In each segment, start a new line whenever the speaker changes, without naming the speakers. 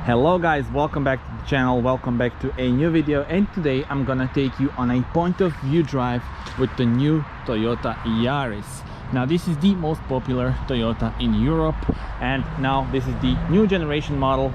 Hello guys, welcome back to the channel, welcome back to a new video, and today I'm gonna take you on a point of view drive with the new Toyota Yaris. Now this is the most popular Toyota in Europe, and now this is the new generation model,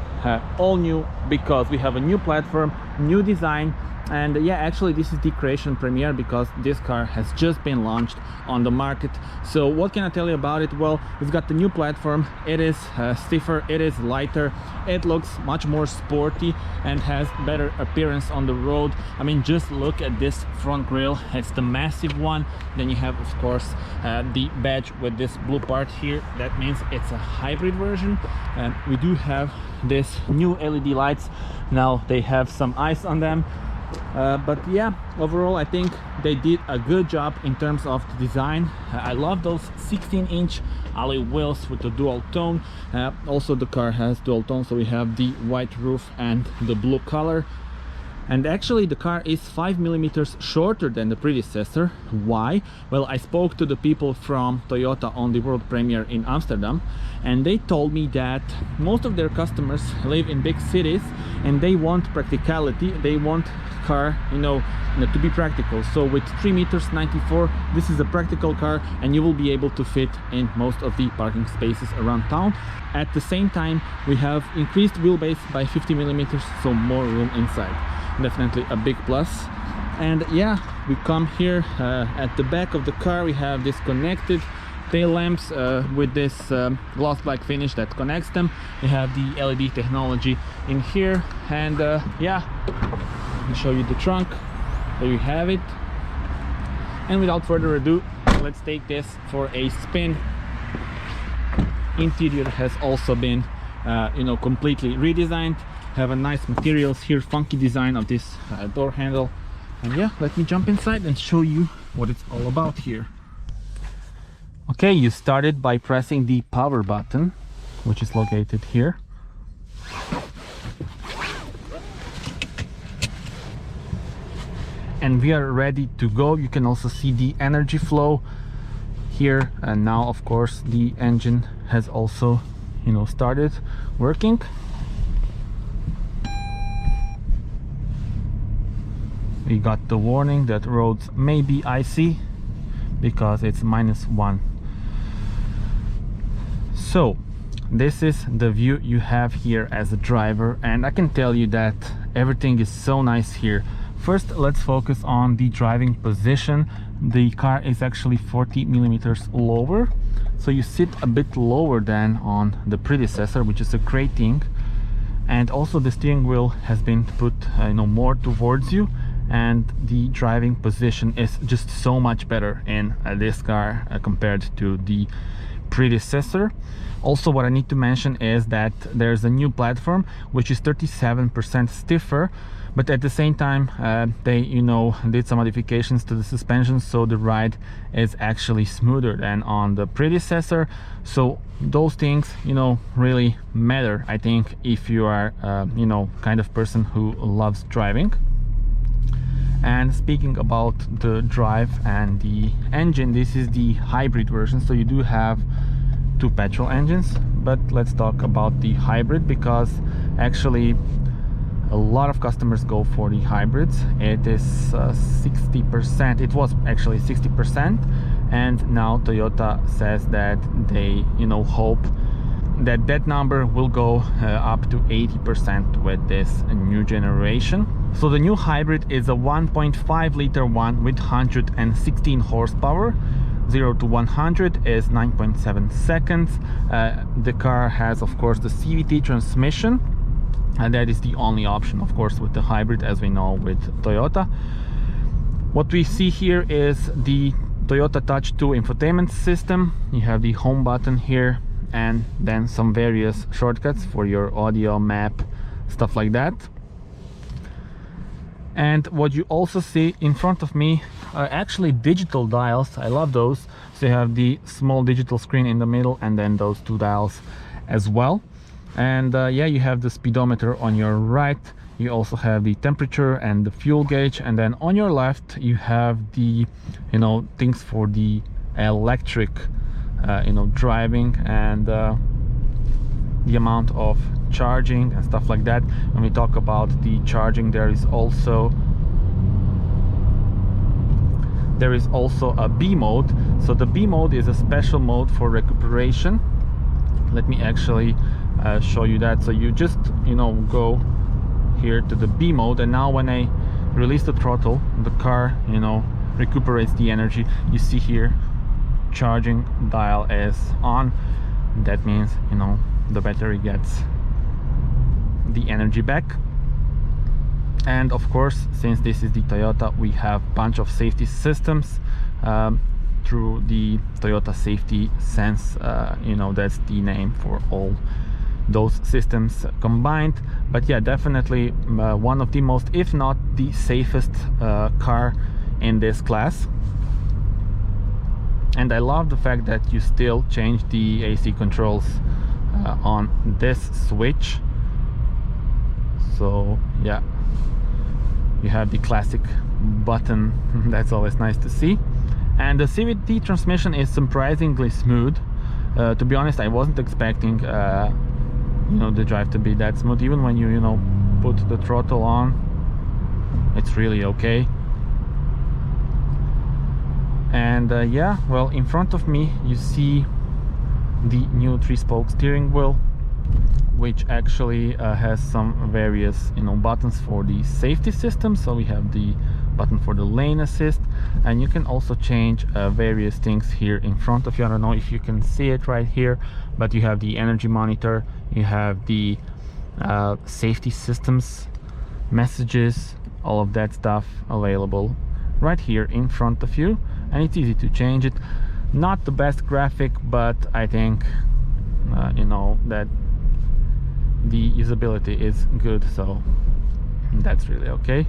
all new because we have a new platform, new design. And yeah, actually this is the creation premiere because this car has just been launched on the market. So what can I tell you about it? Well, it's got the new platform, it is stiffer, it is lighter, it looks much more sporty and has better appearance on the road. I mean, just look at this front grille, it's the massive one. Then you have, of course, the badge with this blue part here. That means it's a hybrid version. And we do have this new LED lights. Now they have some ice on them. But yeah, overall I think they did a good job in terms of the design. I love those 16-inch alloy wheels with the dual tone. Also the car has dual tone, so we have the white roof and the blue color. And actually the car is 5 millimeters shorter than the predecessor. Why? Well, I spoke to the people from Toyota on the world premiere in Amsterdam, and they told me that most of their customers live in big cities and they want practicality, they want car, to be practical. So with 3 meters 94, this is a practical car and you will be able to fit in most of the parking spaces around town. At the same time, we have increased wheelbase by 50 millimeters, so more room inside. Definitely a big plus. And yeah, we come here at the back of the car. We have this connected tail lamps with this gloss black finish that connects them. We have the LED technology in here, and yeah, I'll show you the trunk. There you have it. And without further ado, let's take this for a spin. Interior has also been completely redesigned. Have a nice materials here, funky design of this door handle. And yeah, let me jump inside and show you what it's all about here. Okay, you started by pressing the power button, which is located here. And we are ready to go. You can also see the energy flow here, and now of course the engine has also started working. We got the warning that roads may be icy because it's -1. So this is the view you have here as a driver, and I can tell you that everything is so nice here. First, let's focus on the driving position. The car is actually 40 millimeters lower, so you sit a bit lower than on the predecessor, which is a great thing. And also the steering wheel has been put more towards you, and the driving position is just so much better in this car compared to the predecessor. Also, what I need to mention is that there's a new platform which is 37% stiffer, but at the same time they did some modifications to the suspension, so the ride is actually smoother than on the predecessor. So those things really matter, I think, if you are kind of person who loves driving. And speaking about the drive and the engine, this is the hybrid version, so you do have 2 petrol engines. But let's talk about the hybrid, because actually a lot of customers go for the hybrids. It is 60%, it was actually 60%, and now Toyota says that they hope that that number will go up to 80% with this new generation. So the new hybrid is a 1.5 liter one with 116 horsepower. 0 to 100 is 9.7 seconds. The car has, of course, the CVT transmission, and that is the only option, of course, with the hybrid, as we know with Toyota. What we see here is the Toyota Touch 2 infotainment system. You have the home button here, and then some various shortcuts for your audio, map, stuff like that. And what you also see in front of me are actually digital dials. I love those. So you have the small digital screen in the middle, and then those 2 dials as well. And yeah, you have the speedometer on your right. You also have the temperature and the fuel gauge, and then on your left you have the things for the electric driving, and the amount of charging and stuff like that. When we talk about the charging, there is also a B mode. So the B mode is a special mode for recuperation. Let me actually show you that. So you just, you know, go here to the B mode, and now when I release the throttle, the car, you know, recuperates the energy. You see here, charging dial is on. That means, you know, the battery gets the energy back. And of course, since this is the Toyota, we have a bunch of safety systems through the Toyota Safety Sense. You know, that's the name for all those systems combined. But yeah, definitely one of the most, if not the safest car in this class. And I love the fact that you still change the AC controls on this switch. So yeah, you have the classic button. That's always nice to see. And the CVT transmission is surprisingly smooth. To be honest, I wasn't expecting you know, the drive to be that smooth. Even when you know, put the throttle on, it's really okay. And yeah, well, in front of me you see the new 3-spoke steering wheel, which actually has some various, you know, buttons for the safety system. So we have the button for the lane assist, and you can also change various things here in front of you. I don't know if you can see it right here, but you have the energy monitor, you have the safety systems, messages, all of that stuff available right here in front of you, and it's easy to change it. Not the best graphic, but I think you know, that the usability is good, so that's really okay.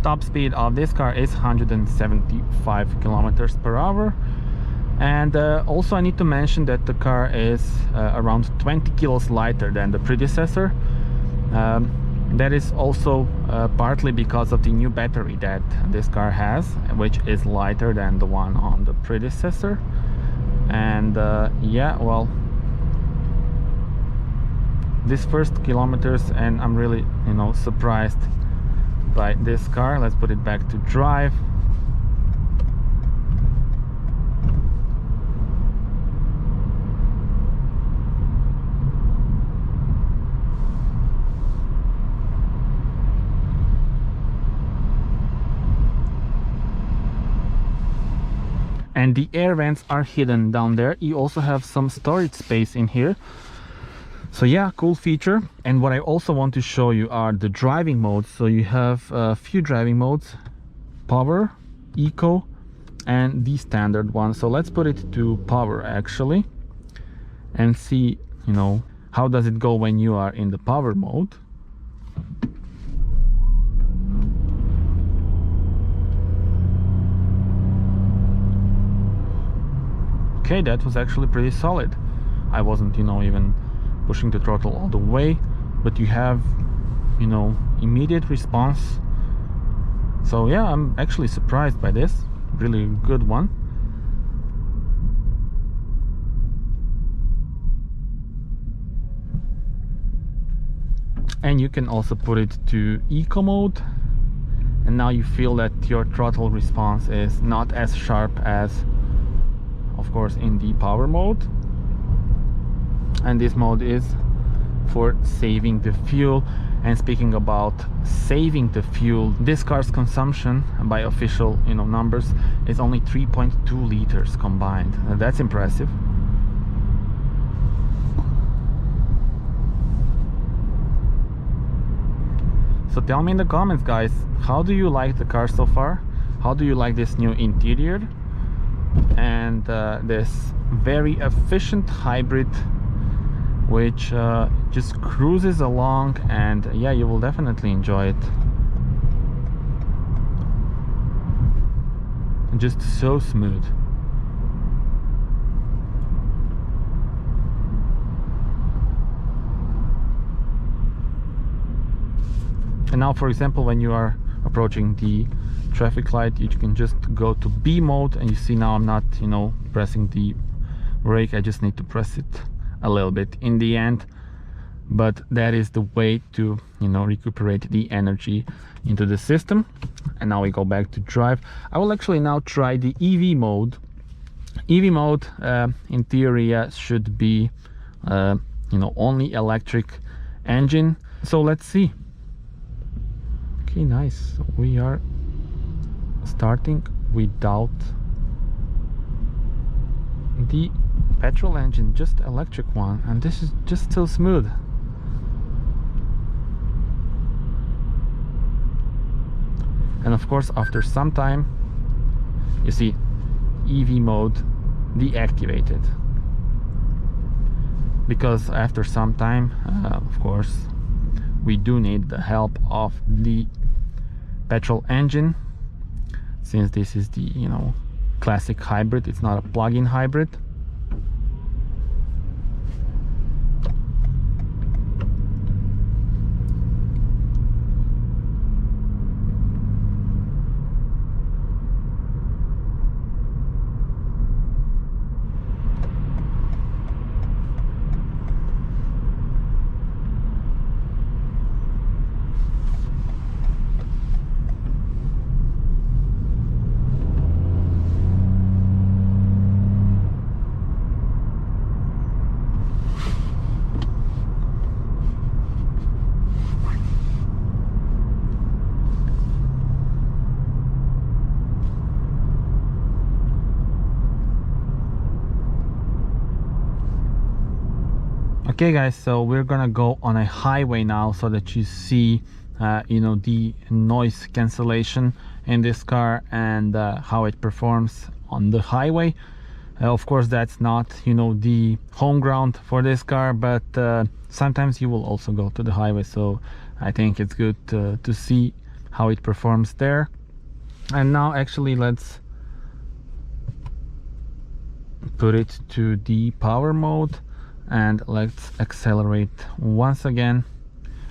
Top speed of this car is 175 kilometers per hour. And also I need to mention that the car is around 20 kilos lighter than the predecessor. That is also partly because of the new battery that this car has, which is lighter than the one on the predecessor. And yeah, well, this first kilometers, and I'm really, you know, surprised by this car. Let's put it back to drive. And the air vents are hidden down there. You also have some storage space in here. So yeah, cool feature. And what I also want to show you are the driving modes. So you have a few driving modes: power, eco, and the standard one. So let's put it to power actually, and see, you know, how does it go when you are in the power mode. Okay, that was actually pretty solid. I wasn't, you know, even pushing the throttle all the way, but you have, you know, immediate response. So yeah, I'm actually surprised by this. Really good one. And you can also put it to eco mode, and now you feel that your throttle response is not as sharp as, of course, in the power mode. And this mode is for saving the fuel. And speaking about saving the fuel, this car's consumption by official, you know, numbers is only 3.2 liters combined. That's impressive. So tell me in the comments, guys, how do you like the car so far? How do you like this new interior and this very efficient hybrid, which just cruises along? And yeah, you will definitely enjoy it. Just so smooth. And now, for example, when you are approaching the traffic light, you can just go to B mode, and you see now I'm not, you know, pressing the brake. I just need to press it a little bit in the end. But that is the way to, you know, recuperate the energy into the system. And now we go back to drive. I will actually now try the EV mode. EV mode, in theory, should be, you know, only electric engine. So let's see. Okay, nice. So we are starting without the petrol engine, just electric one, and this is just so smooth. And of course, after some time, you see EV mode deactivated, because after some time, of course, we do need the help of the petrol engine, since this is the, you know, classic hybrid. It's not a plug-in hybrid. Okay guys, so we're gonna go on a highway now, so that you see you know, the noise cancellation in this car, and how it performs on the highway. Of course, that's not, you know, the home ground for this car, but sometimes you will also go to the highway, so I think it's good to see how it performs there. And now actually let's put it to the power mode, and let's accelerate once again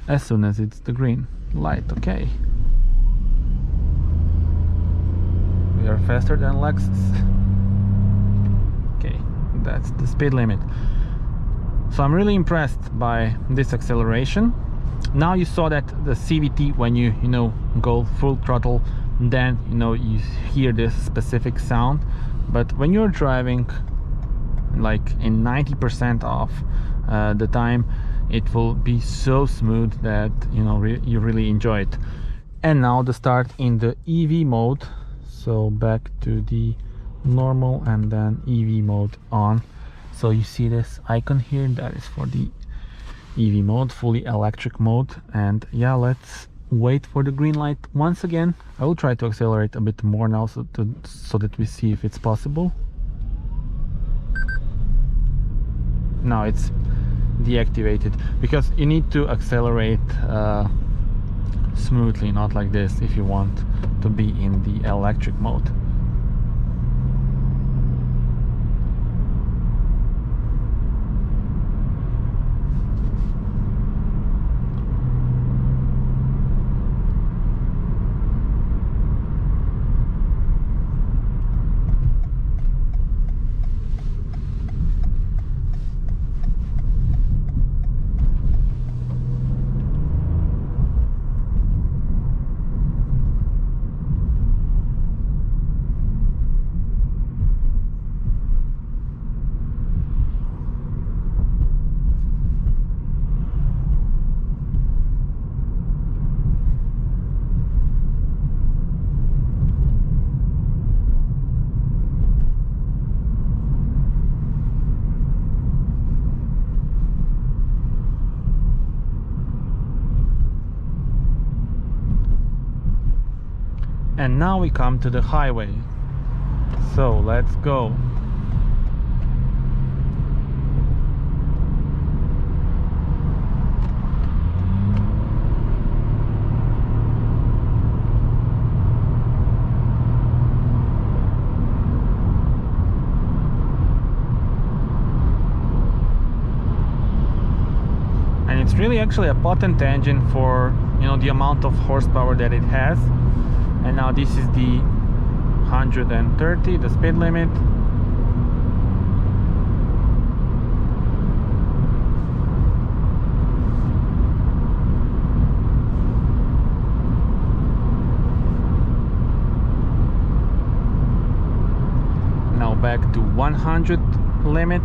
as soon as it's the green light. Okay, we are faster than Lexus. Okay, that's the speed limit. So I'm really impressed by this acceleration. Now you saw that the CVT, when you know, go full throttle, then, you know, you hear this specific sound. But when you're driving like in 90% of the time, it will be so smooth that, you know, you really enjoy it. And now the start in the EV mode. So back to the normal and then EV mode on. So you see this icon here, that is for the EV mode, fully electric mode. And yeah, let's wait for the green light once again. I will try to accelerate a bit more now, so that we see if it's possible. Now it's deactivated, because you need to accelerate smoothly, not like this, if you want to be in the electric mode. And now we come to the highway, so let's go. really actually a potent engine for, you know, the amount of horsepower that it has. And now this is the 130, the speed limit. Now back to 100 limit.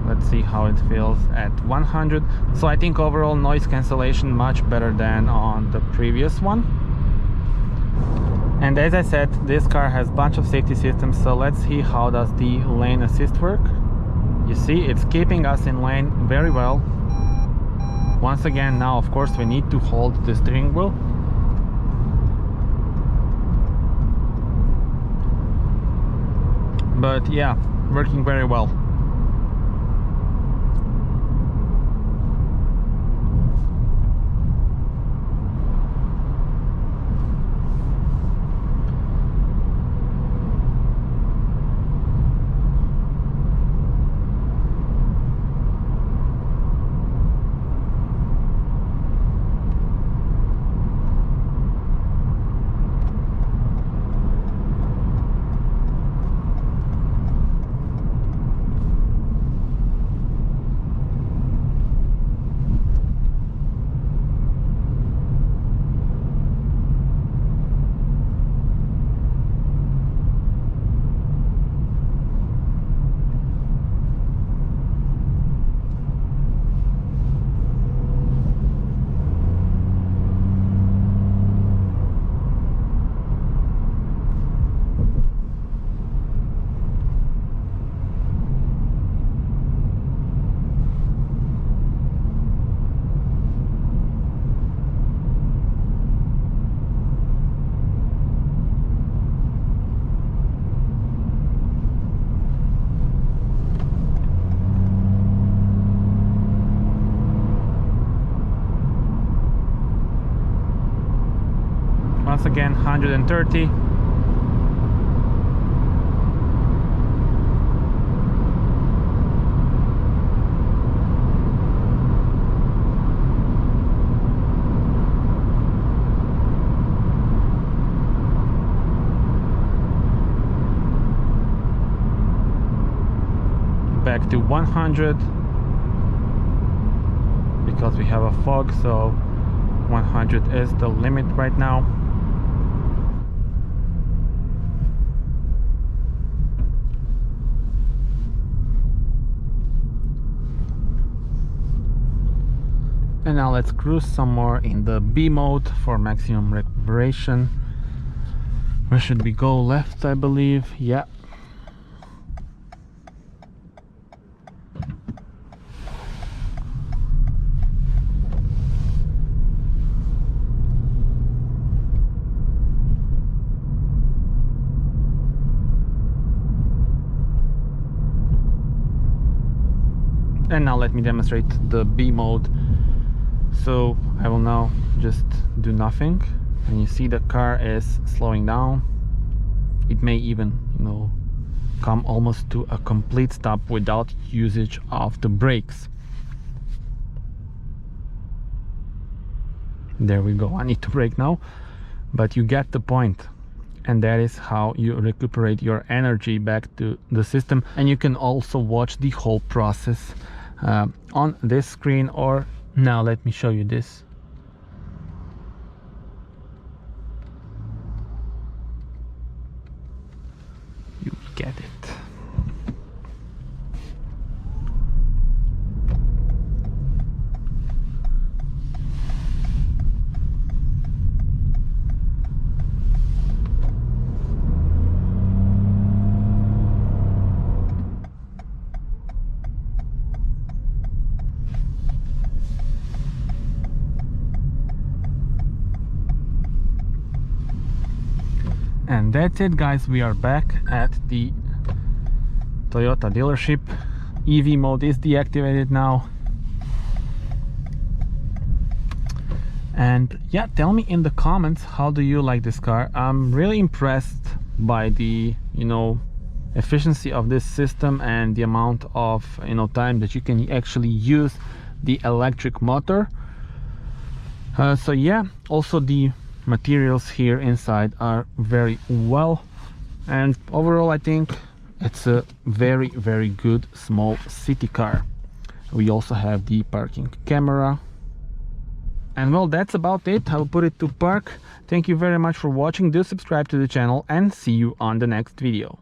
Let's see how it feels at 100. So I think overall noise cancellation much better than on the previous one. And as I said, this car has a bunch of safety systems, so let's see how does the lane assist work. You see, it's keeping us in lane very well. Once again, now of course we need to hold the steering wheel. But yeah, working very well. Once again, 130. Back to 100 because we have a fog, so 100 is the limit right now. And now let's cruise some more in the B mode for maximum recuperation. Where should we go? Left, I believe. Yeah. And now let me demonstrate the B mode. So I will now just do nothing, and you see the car is slowing down. It may even, you know, come almost to a complete stop without usage of the brakes. There we go. I need to brake now, but you get the point. And that is how you recuperate your energy back to the system. And you can also watch the whole process on this screen, or now let me show you this. You get it. And that's it, guys. We are back at the Toyota dealership. EV mode is deactivated now. And yeah, tell me in the comments, how do you like this car? I'm really impressed by the, you know, efficiency of this system and the amount of, you know, time that you can actually use the electric motor. So yeah, also the materials here inside are very well, and overall I think it's a very good small city car. We also have the parking camera. And well, that's about it. I'll put it to park. Thank you very much for watching. Do subscribe to the channel and see you on the next video.